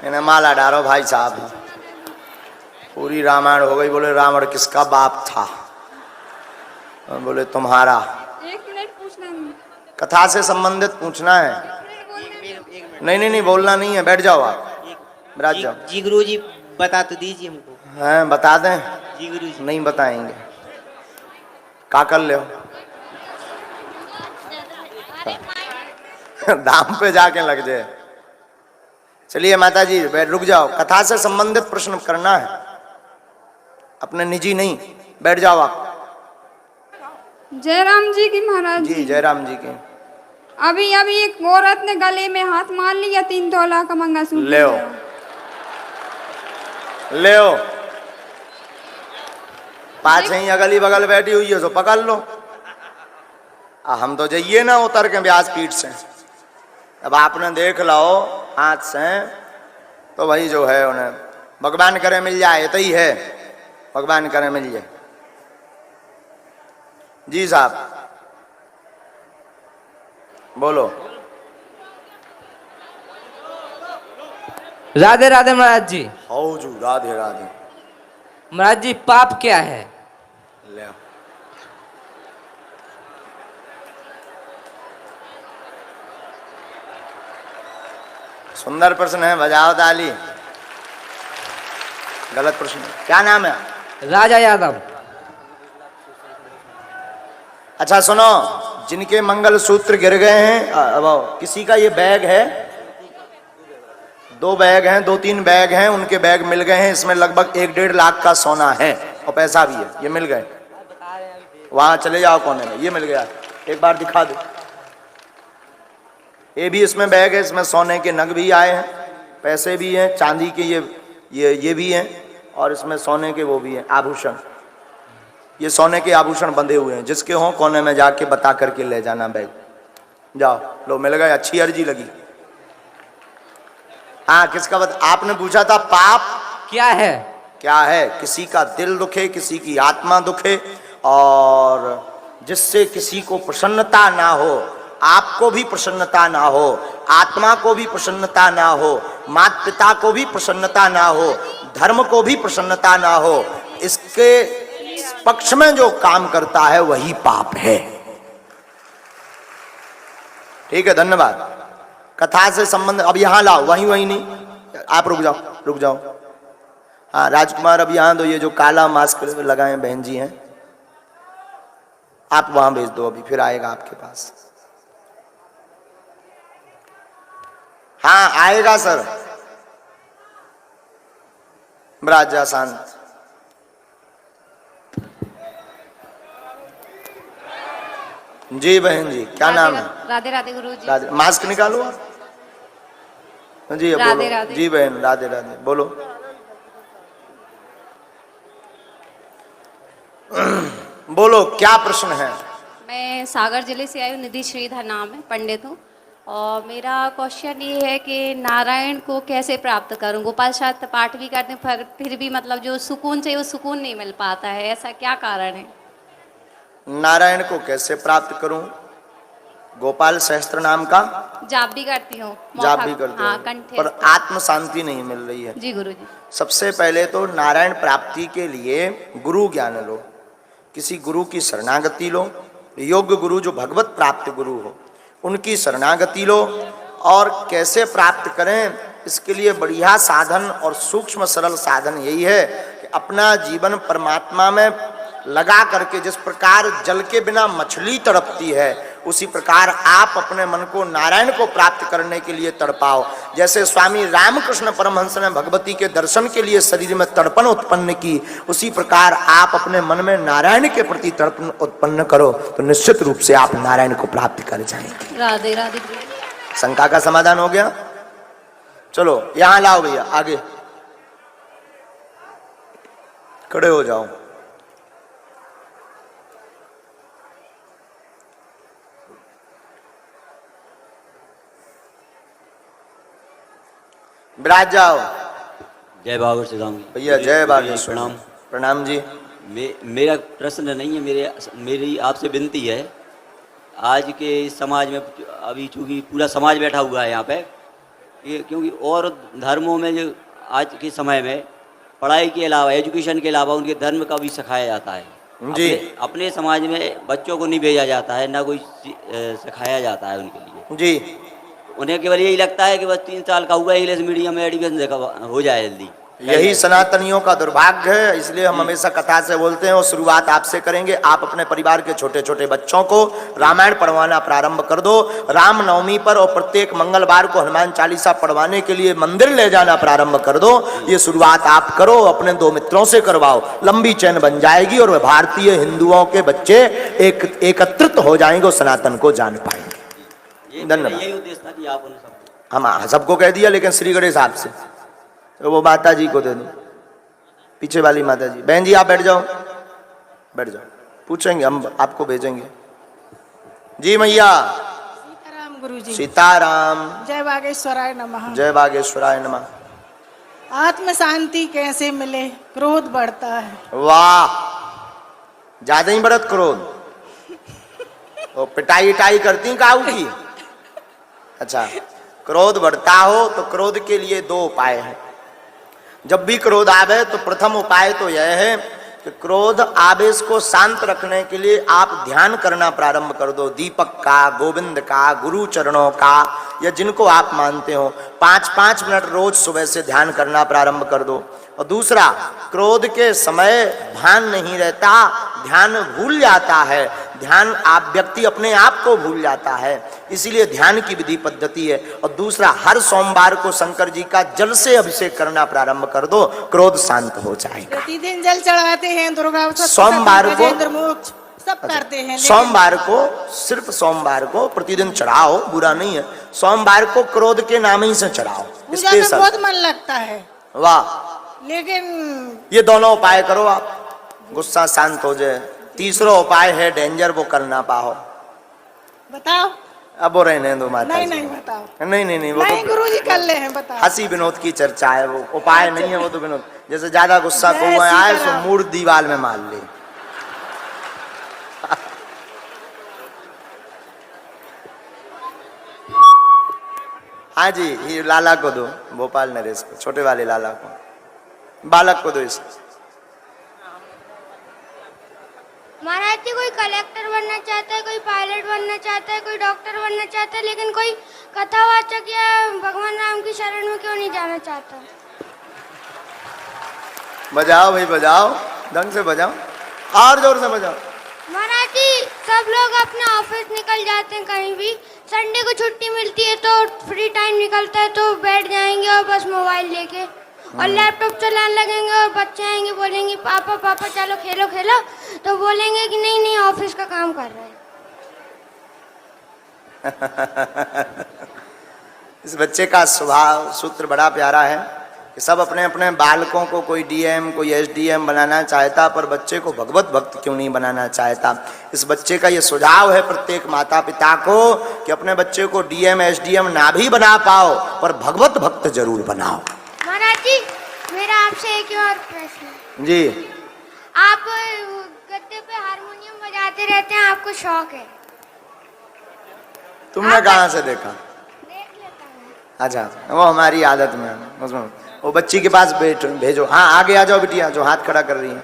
इन्हें माला डालो भाई साहब। पूरी रामायण हो गई। बोले रावण किसका बाप था? बोले तुम्हारा। एक मिनट पूछना है। कथा से संबंधित पूछना है। नहीं नहीं नहीं बोलना नहीं है, बैठ जाओ आप, बैठ जाओ। जी गुरु जी बता तो दीजिए हमको। हैं बता दें? जी गुरु जी। नहीं बताएंगे। का कर ले दाम पे जाके लग जाए। चलिए माता जी बैठ, रुक जाओ। कथा से संबंधित प्रश्न करना है, अपने निजी नहीं। बैठ जाओ आप। जयराम जी की महाराज जी जयराम जी की। अभी अभी एक औरत ने गले में हाथ मार लिया, 3 तोला का मंगलसूत्र। ले ले पाँच ही अगली बगल बैठी हुई है तो पकड़ लो। हम तो जाइए ना उतर के ब्यास पीठ से। अब आपने देख लो हाथ से तो भाई जो है उन्हें भगवान करे मिल जाए, तो ही है भगवान करे मिल जाए। जी साहब बोलो। राधे राधे महाराज जी। हो जू राधे राधे। महाराज जी पाप क्या है? ले सुंदर प्रश्न है, बजाओ ताली। गलत प्रश्न। क्या नाम है? राजा यादव। अच्छा सुनो, जिनके मंगलसूत्र गिर गए हैं, अब किसी का ये बैग है, 2 बैग हैं, 2-3 बैग हैं, उनके बैग मिल गए हैं। इसमें लगभग 1-1.5 लाख का सोना है और पैसा भी है। ये मिल गए, वहां चले जाओ कोने में, ये मिल गया। एक बार दिखा दो। ये भी इसमें बैग है, इसमें सोने के नग भी आए हैं, पैसे भी हैं, चांदी के ये भी हैं, और इसमें सोने के वो भी हैं आभूषण। ये सोने के आभूषण बंधे हुए हैं। जिसके हों कोने में जाके बता करके ले जाना बैग। जाओ लो, मिल गए। अच्छी अर्जी लगी। हाँ किसका आपने पूछा था पाप क्या है? क्या है? किसी का दिल दुखे, किसी की आत्मा दुखे, और जिससे किसी को प्रसन्नता ना हो, आपको भी प्रसन्नता ना हो, आत्मा को भी प्रसन्नता ना हो, माता पिता को भी प्रसन्नता ना हो, धर्म को भी प्रसन्नता ना हो, इसके पक्ष में जो काम करता है वही पाप है। ठीक है, धन्यवाद। कथा से संबंध अब यहां लाओ, वहीं नहीं, आप रुक जाओ, रुक जाओ। हाँ राजकुमार अब यहाँ दो। ये जो काला मास्क लगाए बहन जी हैं, आप वहां भेज दो, अभी फिर आएगा आपके पास। हाँ आएगा सर। ब्राजा शांत। जी बहन जी क्या नाम है? राधे राधे गुरु जी। राधे। मास्क निकालो जी। राधे बोलो राधे। जी बहन, राधे राधे। बोलो। बोलो क्या प्रश्न है? मैं सागर जिले से आई हूँ, निधि श्रीधर नाम है, पंडित हूँ। और मेरा क्वेश्चन ये है कि नारायण को कैसे प्राप्त करूँ? गोपाल शास्त्र पाठ भी करते हैं, फिर भी मतलब जो सुकून चाहिए वो सुकून नहीं मिल पाता है, ऐसा क्या कारण है? नारायण को कैसे प्राप्त करूं? गोपाल सहस्त्र नाम का जाप भी करती हूँ, जाप भी करते हाँ, हो, कंठे पर आत्म शांति नहीं मिल रही है। जी गुरु जी। सबसे पहले तो नारायण प्राप्ति के लिए गुरु ज्ञान लो, किसी गुरु की शरणागति लो। योग्य गुरु जो भगवत प्राप्त गुरु हो उनकी शरणागति लो। और कैसे प्राप्त करें, इसके लिए बढ़िया साधन और सूक्ष्म सरल साधन यही है कि अपना जीवन परमात्मा में लगा करके, जिस प्रकार जल के बिना मछली तड़पती है उसी प्रकार आप अपने मन को नारायण को प्राप्त करने के लिए तड़पाओ। जैसे स्वामी रामकृष्ण परमहंस ने भगवती के दर्शन के लिए शरीर में तड़पन उत्पन्न की, उसी प्रकार आप अपने मन में नारायण के प्रति तड़पन उत्पन्न करो तो निश्चित रूप से आप नारायण को प्राप्त कर जाएंगे। राधे राधे। शंका का समाधान हो गया। चलो यहां लाओ भैया, आगे खड़े हो जाओ। विराज जाओ। जय बाबर श्री राम भैया जय बाबर। प्रणाम। प्रणाम जी। मेरा प्रश्न नहीं है, मेरी आपसे विनती है। आज के समाज में अभी चूंकि पूरा समाज बैठा हुआ है यहाँ पे, ये क्योंकि और धर्मों में जो आज के समय में पढ़ाई के अलावा, एजुकेशन के अलावा उनके धर्म का भी सिखाया जाता है। जी। अपने समाज में बच्चों को नहीं भेजा जाता है, ना कोई सिखाया जाता है उनके लिए। जी। उन्हें केवल यही लगता है कि बस 3 साल का हुआ, इंग्लिश मीडियम में एडमिशन हो जाए जल्दी। यही सनातनियों का दुर्भाग्य है, इसलिए हम हमेशा कथा से बोलते हैं और शुरुआत आपसे करेंगे। आप अपने परिवार के छोटे छोटे बच्चों को रामायण पढ़वाना प्रारंभ कर दो। रामनवमी पर और प्रत्येक मंगलवार को हनुमान चालीसा पढ़वाने के लिए मंदिर ले जाना प्रारंभ कर दो। ये शुरुआत आप करो, अपने 2 मित्रों से करवाओ, लंबी चैन बन जाएगी और भारतीय हिंदुओं के बच्चे एकत्रित हो जाएंगे और सनातन को जान पाएंगे। धन्यवाद। यही उद्देश्य था कि आप हम सबको कह दिया, लेकिन श्री गणेश आपसे तो वो माता जी को दे दो, पीछे वाली माता जी। बहन जी आप बैठ जाओ, बैठ जाओ, पूछेंगे हम, आपको भेजेंगे। जी मैया। सीताराम गुरुजी। सीताराम। जय बागेश्वराय नमः। जय बागेश्वराय नमः। आत्म शांति कैसे मिले? क्रोध बढ़ता है। वाह, ज्यादा ही बढ़त क्रोध। वो पिटाई इटाई करती काऊ की। अच्छा, क्रोध बढ़ता हो तो क्रोध के लिए 2 उपाय हैं। जब भी क्रोध आवे तो प्रथम उपाय तो यह है कि क्रोध आवेश को शांत रखने के लिए आप ध्यान करना प्रारंभ कर दो। दीपक का, गोविंद का, गुरु चरणों का, या जिनको आप मानते हो, 5-5 मिनट रोज सुबह से ध्यान करना प्रारंभ कर दो। और दूसरा, क्रोध के समय ध्यान नहीं रहता, ध्यान भूल जाता है, ध्यान आप व्यक्ति अपने आप को भूल जाता है, इसीलिए ध्यान की विधि पद्धति है। और दूसरा, हर सोमवार को शंकर जी का जल से अभिषेक करना प्रारंभ कर दो, क्रोध शांत हो जाएगा। प्रतिदिन जल चढ़ाते हैं, दुर्गा सोमवार को सब करते हैं। सोमवार को, सिर्फ सोमवार को प्रतिदिन चढ़ाओ, बुरा नहीं है। सोमवार को क्रोध के नाम ही से चढ़ाओ, पूजा में बहुत मन लगता है। वाह। लेकिन ये दोनों उपाय करो आप, गुस्सा शांत हो जाए। तीसरा उपाय है डेंजर, वो करना पाओ। बताओ। अब वो रहने दो माता नहीं जी। नहीं बताओ। नहीं वो नहीं तो गुरुजी कर ले हैं, बताओ। हंसी विनोद की चर्चा है, वो उपाय नहीं है, वो तो विनोद। जैसे ज्यादा गुस्सा को आए तो मूड दीवार में मार ले। हाँ जी, ये लाला को दो, भोपाल नरेश को, छोटे वाले लाला को, बालक को दो इसे। महाराज जी, कोई कलेक्टर बनना चाहता है, कोई पायलट बनना चाहता है, कोई डॉक्टर बनना चाहता है, लेकिन कोई कथावाचक या भगवान राम की शरण में क्यों नहीं जाना चाहता? बजाओ भाई, बजाओ, ढंग से बजाओ, और जोर से बजाओ। महाराज जी, सब लोग अपने ऑफिस निकल जाते हैं, कहीं भी संडे को छुट्टी मिलती है तो फ्री टाइम निकलता है तो बैठ जाएंगे और बस मोबाइल लेके और लैपटॉप चलाने लगेंगे, और बच्चे आएंगे बोलेंगे पापा पापा चलो खेलो खेलो, तो बोलेंगे कि नहीं नहीं ऑफिस का काम कर रहे हैं। इस बच्चे का स्वभाव सूत्र बड़ा प्यारा है कि सब अपने अपने बालकों को, कोई डीएम कोई एसडीएम बनाना चाहता, पर बच्चे को भगवत भक्त क्यों नहीं बनाना चाहता। इस बच्चे का ये सुझाव है प्रत्येक माता पिता को कि अपने बच्चे को डीएम एसडीएम ना भी बना पाओ, पर भगवत भक्त जरूर बनाओ। महाराज जी, मेरा आपसे एक और प्रश्न है। जी। आप गद्दे पे हारमोनियम बजाते रहते हैं, आपको शौक है? तुमने कहाँ से देखा? देख लेता हूँ। अच्छा, वो हमारी आदत में, उसमें वो बच्ची के पास भेजो। हाँ, आगे आ जाओ बिटिया, जो हाथ खड़ा कर रही है।